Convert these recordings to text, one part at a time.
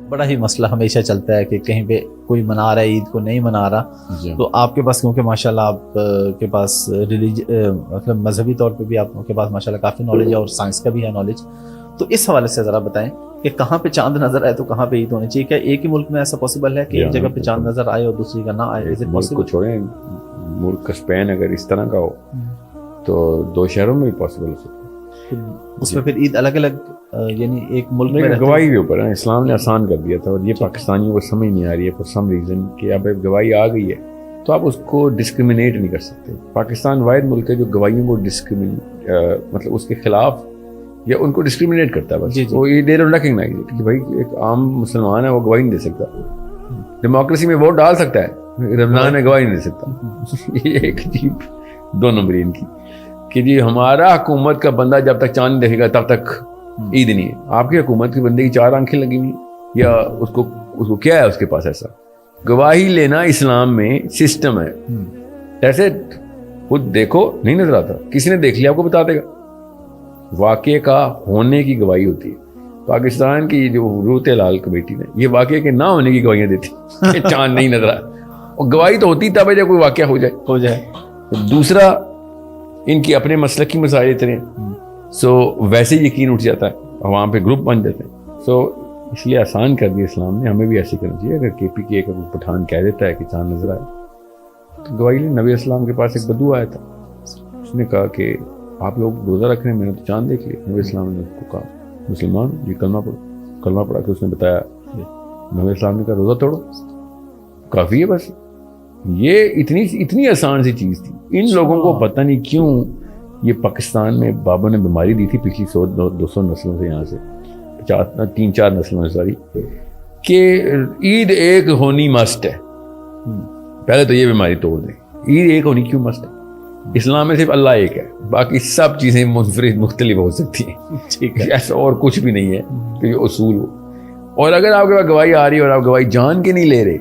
بڑا ہی مسئلہ ہمیشہ چلتا ہے کہ کہیں پہ کوئی منا رہا ہے عید کو نہیں منا رہا. تو آپ کے پاس کیونکہ ماشاءاللہ آپ کے پاس مطلب مذہبی طور پہ بھی آپ کے پاس ماشاءاللہ کافی نالج ہے اور سائنس کا بھی ہے نالج, تو اس حوالے سے ذرا بتائیں کہ کہاں پہ چاند نظر آئے تو کہاں پہ عید ہونی چاہیے. کیا ایک ہی ملک میں ایسا پاسبل ہے کہ ایک جگہ پہ چاند نظر آئے اور دوسری کا نہ آئے؟ ملک کو چھوڑیں, ملک کا اسپین اگر اس طرح کا ہو تو 2 شہروں میں بھی پاسبل ہو سکتا ہے. اس میں پھر عید الگ الگ یعنی ایک ملک میں گواہی کے اوپر ہے. اسلام نے آسان کر دیا تھا اور یہ پاکستانیوں کو سمجھ نہیں آ رہی ہے فور سم ریزن کہ اب گواہی آ گئی ہے تو آپ اس کو ڈسکریمنیٹ نہیں کر سکتے. پاکستان واحد ملک ہے جو گواہیوں کو مطلب اس کے خلاف یا ان کو ڈسکریمنیٹ کرتا ہے. بس وہ یہ دے ریکگنائز کہ بھائی ایک عام مسلمان ہے وہ گواہی نہیں دے سکتا. ڈیموکریسی میں ووٹ ڈال سکتا ہے, رمضان میں گواہی نہیں دے سکتا. یہ ایک عجیب 2 نمبری ان کی کہ جی ہمارا حکومت کا بندہ جب تک چاند دیکھے گا تب تک عید نہیں ہے. آپ کی حکومت کے بندے کی 4 آنکھیں لگی ہوئی یا اس کو کیا ہے اس کے پاس ایسا؟ گواہی لینا اسلام میں سسٹم ہے. ایسے خود دیکھو نہیں نظر آتا, کسی نے دیکھ لیا آپ کو بتا دے گا. واقعے کا ہونے کی گواہی ہوتی ہے. پاکستان کی جو روت لال کمیٹی نے یہ واقعے کے نہ ہونے کی گواہیاں دیتی کہ چاند نہیں نظر آیا, اور گواہی تو ہوتی تب ہے جب کوئی واقعہ ہو جائے. دوسرا ان کی اپنے مسلک کی مسائل اتنے ہیں, سو ویسے یقین اٹھ جاتا ہے, وہاں پہ گروپ بن جاتے ہیں. سو اس لیے آسان کر دیا اسلام نے, ہمیں بھی ایسے کرنا چاہیے. اگر KPK کا پٹھان کہہ دیتا ہے کہ چاند نظر آئے تو گواہی لیں. نبی اسلام کے پاس ایک بدو آیا تھا, اس نے کہا کہ آپ لوگ روزہ رکھ رہے ہیں, میں نے تو چاند دیکھ لیا. نبی اسلام نے اس کو کہا مسلمان یہ کلمہ پڑھو. کلمہ پڑھا کے اس نے بتایا. نبی اسلام نے کہا روزہ توڑو, کافی ہے بس. یہ اتنی آسان سی چیز تھی. ان لوگوں کو پتہ نہیں کیوں یہ پاکستان میں بابا نے بیماری دی تھی پچھلی 100-200 نسلوں سے, یہاں سے 3-4 نسلوں سے ساری, کہ عید ایک ہونی مسٹ ہے. پہلے تو یہ بیماری توڑ دیں, عید ایک ہونی کیوں مسٹ ہے؟ اسلام میں صرف اللہ ایک ہے, باقی سب چیزیں منفرد مختلف ہو سکتی ہیں. ٹھیک ہے, ایسا اور کچھ بھی نہیں ہے کہ یہ اصول ہو. اور اگر آپ کے پاس گواہی آ رہی ہے اور آپ گواہی جان کے نہیں لے رہے,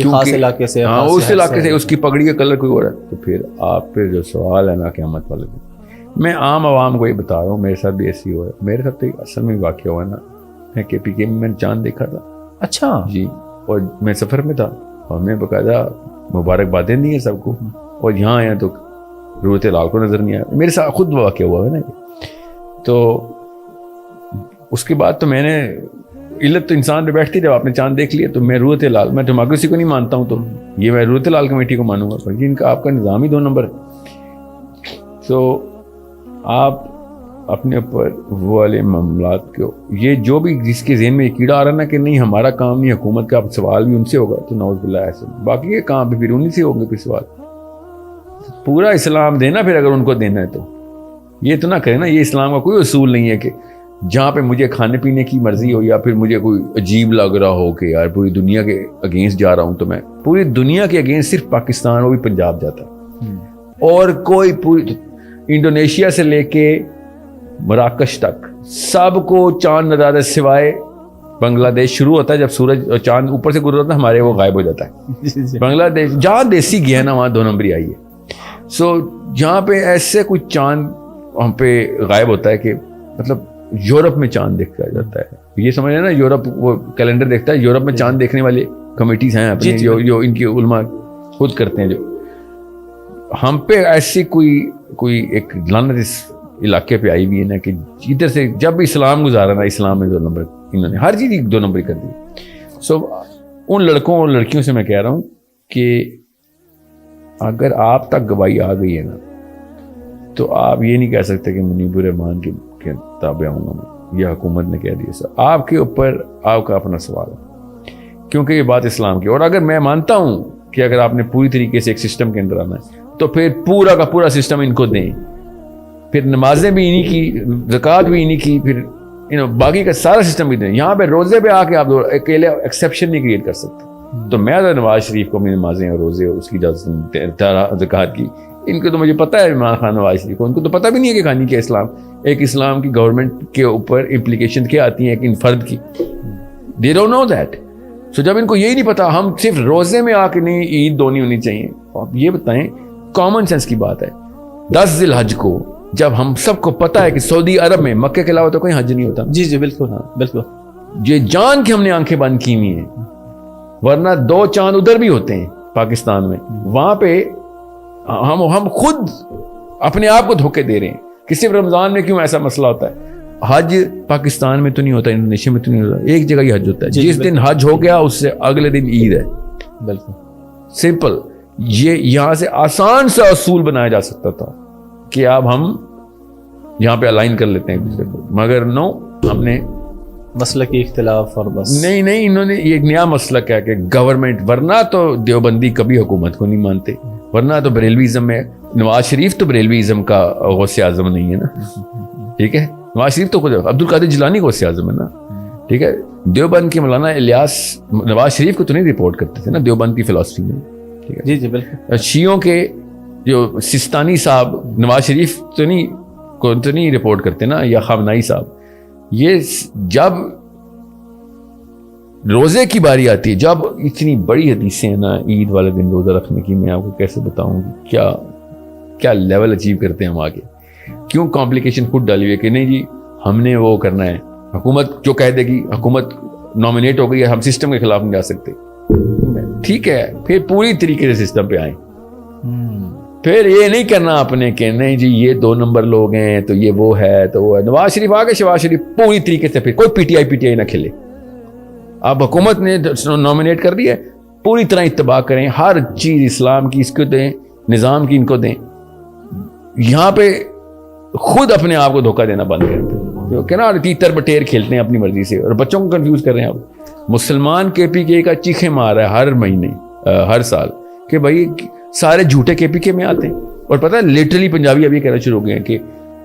خاص علاقے سے, اس علاقے سے اس کی پگڑی کا کلر کوئی اور ہے, تو پھر آپ پہ جو سوال ہے نا قیامت والے دن. میں عام عوام کو یہ بتا رہا ہوں, میرے ساتھ بھی ایسی ہوا ہے. میرے ساتھ تو اصل میں واقعہ ہوا ہے نا, میں KPK میں نے چاند دیکھا تھا. اچھا جی, اور میں سفر میں تھا اور میں باقاعدہ مبارکبادیں دی ہیں سب کو, اور یہاں آیا تو روت لال کو نظر نہیں آیا. میرے ساتھ خود واقعہ ہوا ہے نا. تو اس کے بعد تو میں نے علت تو انسان پہ بیٹھتی, جب آپ نے چاند دیکھ لیا تو میں روت لال, میں ڈیموکریسی کو نہیں مانتا ہوں تو یہ میں روت لال کمیٹی کو مانوں گا, پر ان کا آپ کا نظام ہی 2 نمبر ہے. تو آپ اپنے اوپر وہ والے معاملات کو, یہ جو بھی جس کے ذہن میں یہ کیڑا آ رہا نا کہ نہیں ہمارا کام نہیں, حکومت کا سوال بھی ان سے ہوگا, تو نعوذ باللہ ایسے. باقی یہ کام بھی پھر انہیں سے ہوں گے پھر سوال. پورا اسلام دینا پھر اگر ان کو دینا ہے تو یہ تو نہ کرے نا. یہ اسلام کا کوئی اصول نہیں ہے کہ جہاں پہ مجھے کھانے پینے کی مرضی ہو یا پھر مجھے کوئی عجیب لگ رہا ہو کہ یار پوری دنیا کے اگینسٹ جا رہا ہوں, تو میں پوری دنیا کے اگینسٹ صرف پاکستان وہ بھی پنجاب جاتا, اور کوئی پوری انڈونیشیا سے لے کے مراکش تک سب کو چاند نظر آتا, سوائے بنگلہ دیش شروع ہوتا ہے جب سورج چاند اوپر سے گزرتا ہے ہمارے وہ غائب ہو جاتا ہے. بنگلہ دیش جہاں دیسی گیا نا وہاں 2 نمبری آئی ہے. سو جہاں پہ ایسے کوئی چاند وہاں پہ غائب ہوتا ہے کہ مطلب یورپ میں چاند دیکھا جاتا ہے. یہ سمجھ رہے نا, یورپ وہ کیلنڈر دیکھتا ہے, یورپ میں چاند دیکھنے والے کمیٹیز ہیں اپنی جو ان کی علماء خود کرتے ہیں. جو ہم پہ ایسی کوئی ایک لعنت اس علاقے پہ آئی ہوئی ہے نا کہ ادھر سے جب بھی اسلام گزارا نا, اسلام میں 2 نمبر انہوں نے ہر چیز 2 نمبر کر دی. سو ان لڑکوں اور لڑکیوں سے میں کہہ رہا ہوں کہ اگر آپ تک گواہی آ گئی ہے نا تو آپ یہ نہیں کہہ سکتے کہ منیب الرحمان کے تابع ہوں گا میں, یہ حکومت نے کہہ دیا. سر آپ کے اوپر آپ کا اپنا سوال ہے, کیونکہ یہ بات اسلام کی. اور اگر میں مانتا ہوں کہ اگر آپ نے پوری طریقے سے ایک سسٹم کے اندر آنا ہے تو پھر پورا کا پورا سسٹم ان کو دیں, پھر نمازیں بھی انہی کی, زکوٰۃ بھی انہی کی, پھر باقی کا سارا سسٹم بھی دیں. یہاں پہ روزے پہ آ کے آپ اکیلے ایکسیپشن نہیں کریٹ کر سکتے. تو میں اگر نواز شریف کو اپنی نمازیں اور روزے اور اس کی اجازت زکوٰۃ کی, ان کو تو مجھے پتا ہے عمران خان نواز شریف کو, ان کو تو پتہ بھی نہیں ہے کہ کھانی کیا اسلام, ایک اسلام کی گورنمنٹ کے اوپر امپلیکیشن کیا آتی ہیں ایک فرد کی. They don't know that. سو جب ان کو یہی نہیں پتا, ہم صرف روزے میں آ کے نہیں عید دونی ہونی چاہیے. آپ یہ بتائیں, کامن سینس کی بات ہے, 10 ذی الحج کو جب ہم سب کو پتا ہے کہ سعودی عرب میں مکے کے علاوہ تو کوئی حج نہیں ہوتا. جی بالکل, ہاں بالکل. یہ جان کے ہم نے آنکھیں بند کی ہوئی ہیں، ورنہ 2 چاند ادھر بھی ہوتے ہیں پاکستان میں، وہاں پہ ہم خود اپنے آپ کو دھوکے دے رہے ہیں کہ صرف رمضان میں کیوں ایسا مسئلہ ہوتا ہے. حج پاکستان میں تو نہیں ہوتا، انڈونیشیا میں تو نہیں ہوتا، ایک جگہ ہی حج ہوتا ہے. جس دن حج ہو گیا اس سے اگلے دن عید ہے. بالکل سمپل. یہ یہاں سے آسان سا اصول بنایا جا سکتا تھا کہ اب ہم یہاں پہ الائن کر لیتے ہیں ایک دوسرے کو، مگر نو، ہم نے مسلک کی اختلاف اور بس نہیں انہوں نے یہ نیا مسلک ہے کہ گورنمنٹ، ورنہ تو دیوبندی کبھی حکومت کو نہیں مانتے، ورنہ تو بریلویزم میں نواز شریف تو بریلویزم کا غوث اعظم نہیں ہے نا، ٹھیک ہے. نواز شریف تو عبد القادر جیلانی غوث اعظم ہے نا، ٹھیک ہے. دیوبند کے مولانا الیاس نواز شریف کو تو نہیں رپورٹ کرتے تھے نا دیوبند کی فلسفی میں، ٹھیک ہے. جی بالکل. شیعوں کے جو سستانی صاحب نواز شریف تو نہیں رپورٹ کرتے نا، یا خامنائی صاحب. یہ جب روزے کی باری آتی ہے، جب اتنی بڑی حدیثیں ہیں نا عید والے دن روزہ رکھنے کی، میں آپ کو کیسے بتاؤں کیا لیول اچیو کرتے ہیں ہم آگے. کیوں کمپلیکیشن خود ڈالی ہوئی ہے کہ نہیں جی ہم نے وہ کرنا ہے، حکومت جو کہہ دے گی، حکومت نامینیٹ ہو گئی ہے، ہم سسٹم کے خلاف نہیں جا سکتے. ٹھیک ہے، پھر پوری طریقے سے سسٹم پہ آئیں. پھر یہ نہیں کرنا آپ نے کہ نہیں جی یہ 2 نمبر لوگ ہیں تو یہ وہ ہے تو وہ ہے. نواز شریف آگے، شہباز شریف پوری طریقے سے، پھر کوئی پی ٹی آئی نہ کھلے. اب حکومت نے نامینیٹ کر دیا ہے، پوری طرح اتباع کریں، ہر چیز اسلام کی اس کو دیں، نظام کی ان کو دیں. یہاں پہ خود اپنے آپ کو دھوکہ دینا بند کریں کہ نا تیتر بٹیر کھیلتے ہیں اپنی مرضی سے اور بچوں کو کنفیوز کر رہے ہیں. اب مسلمان کے پی کے کا چیخیں مار رہا ہے ہر مہینے ہر سال کہ بھائی سارے جھوٹے کے پی کے میں آتے ہیں. اور پتہ ہے لٹرلی پنجابی ابھی کہنا شروع ہو گئے ہیں کہ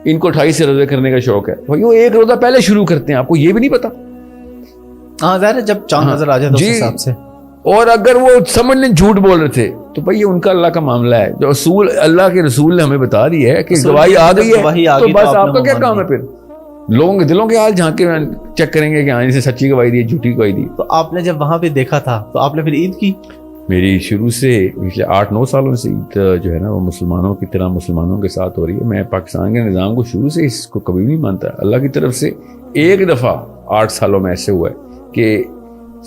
ان کو 28 سے روزے کرنے کا شوق ہے. بھائی وہ 1 روزہ پہلے شروع کرتے ہیں، آپ کو یہ بھی نہیں پتا. ہاں ظاہر ہے جب چاند نظر آ جائے تو اس حساب سے. اور اگر وہ سمجھ لیں جھوٹ بول رہے تھے تو بھائی یہ ان کا اللہ کا معاملہ ہے. جو اصول اللہ کے رسول نے ہمیں بتا دی ہے کہ گواہی آ گئی ہے تو بس آپ کا کیا کام ہے پھر لوگوں کے دلوں کے حال جھانک کے چیک کریں گے کہ ہاں سے سچی گواہی دی جھوٹی گواہی دی. تو آپ نے جب وہاں پہ دیکھا تھا تو آپ نے پھر عید کی؟ میری شروع سے پچھلے 8-9 سالوں سے عید جو ہے نا وہ مسلمانوں کی طرح مسلمانوں کے ساتھ ہو رہی ہے. میں پاکستان کے نظام کو شروع سے اس کو کبھی نہیں مانتا. اللہ کی طرف سے ایک دفعہ 8 سالوں میں ایسے ہوا ہے کہ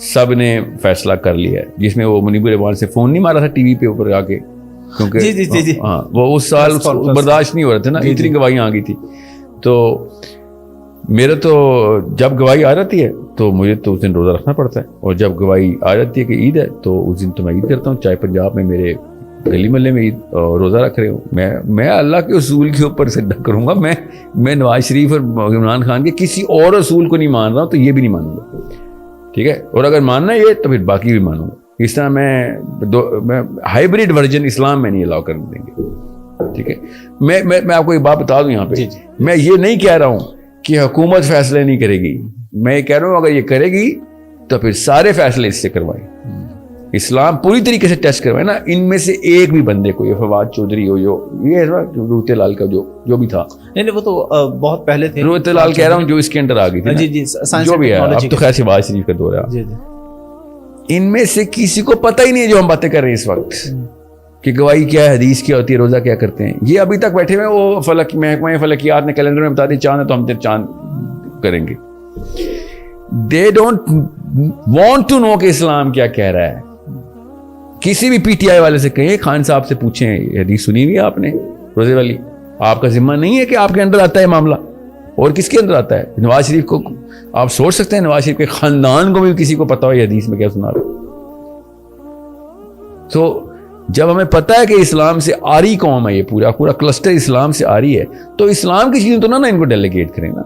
سب نے فیصلہ کر لیا ہے، جس میں وہ منیب الرحمان سے فون نہیں مارا تھا ٹی وی پہ اوپر آ کے، کیونکہ ہاں وہ اس سال برداشت نہیں ہو رہا تھا نا، اتنی گواہیاں آ گئی تھی. تو میرا تو جب گواہی آ جاتی ہے تو مجھے تو اس دن روزہ رکھنا پڑتا ہے، اور جب گواہی آ جاتی ہے کہ عید ہے تو اس دن تو میں عید کرتا ہوں، چاہے پنجاب میں میرے گلی محلے میں عید روزہ رکھ رہے ہوں. میں اللہ کے اصول کے اوپر سجدہ کروں گا. میں نواز شریف اور عمران خان کے کسی اور اصول کو نہیں مان رہا ہوں، تو یہ بھی نہیں مانوں گا، ٹھیک ہے. اور اگر ماننا یہ تو پھر باقی بھی مانوں گا. اس طرح میں ہائیبریڈ ورژن اسلام میں نہیں الاؤ کر دیں گے، ٹھیک ہے. میں آپ کو ایک بات بتا دوں یہاں پہ، میں یہ نہیں کہہ رہا ہوں کہ حکومت فیصلے نہیں کرے گی. میں یہ کہہ رہا ہوں اگر یہ کرے گی تو پھر سارے فیصلے اس سے کروائیں، اسلام پوری طریقے سے ٹیسٹ کروائیں نا. ان میں سے ایک بھی بندے کو، یہ فواد چودھری ہو، یہ روتے لال کا جو بھی تھا، نہیں وہ تو بہت پہلے تھے. روتے لال کہہ رہا ہوں جو اس کے اندر آ گئی تھی، جی جو بھی ہے. اب تو خیر شہباز شریف کا دور ہے. ان میں سے کسی کو پتہ ہی نہیں ہے جو ہم باتیں کر رہے ہیں اس وقت کہ گواہی کیا ہے، حدیث کیا ہوتی ہے، روزہ کیا کرتے ہیں. یہ ابھی تک بیٹھے ہوئے وہ محکمہ فلکیات نے کیلنڈر میں بتا دی چاند ہے تو ہم تیرے چاند کریں گے. They don't want to know کہ اسلام کیا کہہ رہا ہے. کسی بھی پی ٹی آئی والے سے کہیں، خان صاحب سے پوچھیں یہ حدیث سنی ہوئی ہے آپ نے روزے والی؟ آپ کا ذمہ نہیں ہے کہ آپ کے اندر آتا ہے معاملہ، اور کس کے اندر آتا ہے؟ نواز شریف کو آپ سوچ سکتے ہیں نواز شریف کے خاندان کو بھی کسی کو پتا ہو یہ حدیث میں کیا سنا رہا. تو جب ہمیں پتہ ہے کہ اسلام سے آری قوم ہے، یہ پورا کلسٹر اسلام سے آری ہے، تو اسلام کی چیزیں تو نہ ان کو ڈیلیگیٹ کریں نا.